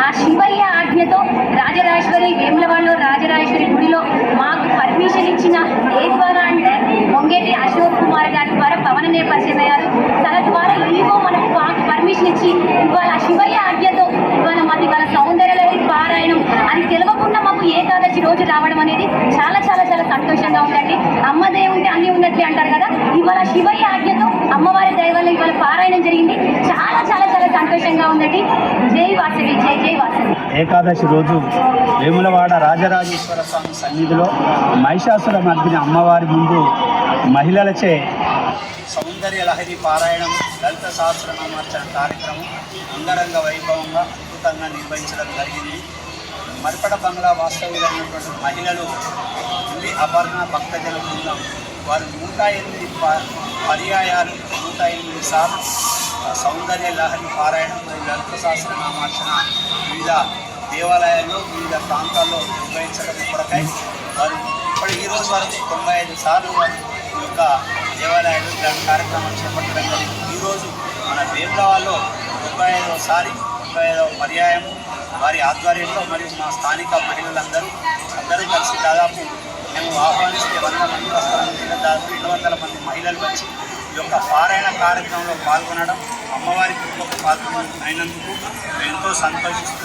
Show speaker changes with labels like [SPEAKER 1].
[SPEAKER 1] ఆ శివయ్య ఆజ్ఞతో రాజరాజేశ్వరి వేములవాడలో రాజరాజేశ్వరి గుడిలో మాకు పర్మిషన్ ఇచ్చిన ఏ ద్వారా అంటే మొంగేటి అశోక్ కుమార్ గారి ద్వారా పవననే పరిచయం అయ్యారు. తన ద్వారా ఈగో మనకు పర్మిషన్ ఇచ్చి ఇవాళ శివయ్య ఆజ్ఞతో ఇవాళ మాది వాళ్ళ సౌందర్యలహరి పారాయణం అది తెలియకుండా మాకు ఏకాదశి రోజు రావడం అనేది చాలా చాలా చాలా సంతోషంగా ఉందండి. అమ్మదే ఉంటే అన్నీ ఉన్నట్లే అంటారు కదా, ఇవాళ శివయ్య ఆజ్ఞతో అమ్మవారి దయ వల్ల ఇవాళ పారాయణం జరిగింది. చాలా చాలా చాలా సంతోషంగా ఉందండి. జై వాసవి, జై జై వాసవి.
[SPEAKER 2] ఏకాదశి రోజు వేములవాడ రాజరాజేశ్వర స్వామి సన్నిధిలో మహిషాసుర మర్దిని అమ్మవారి ముందు మహిళలచే సౌందర్య లహరి పారాయణం లలిత సహస్రనామార్చన కార్యక్రమం అంగరంగ వైభవంగా అద్భుతంగా నిర్వహించడం జరిగింది. మరిపడ బంగ్లా వాస్తవ్యులైనటువంటి మహిళలు ఉల్లి అపర్ణ భక్తజన బృందం వారు 108 పర్యాయాలు 108 సార్లు సౌందర్య లహరి పారాయణం మరియు లలిత సహస్రనామార్చన వివిధ దేవాలయాల్లో వివిధ ప్రాంతాల్లో నిర్వహించడం కొరకై వారు ఈ రోజు వరకు 95 సార్లు వారు ఈ యొక్క దేవాలయాలు ఇలాంటి కార్యక్రమాలు చేపట్టడం జరిగింది. ఈరోజు మన వేములవాడలో 95వ పర్యాయం వారి ఆధ్వర్యంలో మరియు మా స్థానిక మహిళలందరూ కలిసి దాదాపు మేము ఆహ్వానిస్తే 100 మంది వస్తారని దాదాపు 200 మంది మహిళలు వచ్చి ఈ యొక్క పారాయణ కార్యక్రమంలో పాల్గొనడం అమ్మవారి కృపకు పాల్గొనడం అయినందుకు ఎంతో సంతోషిస్తున్నాం.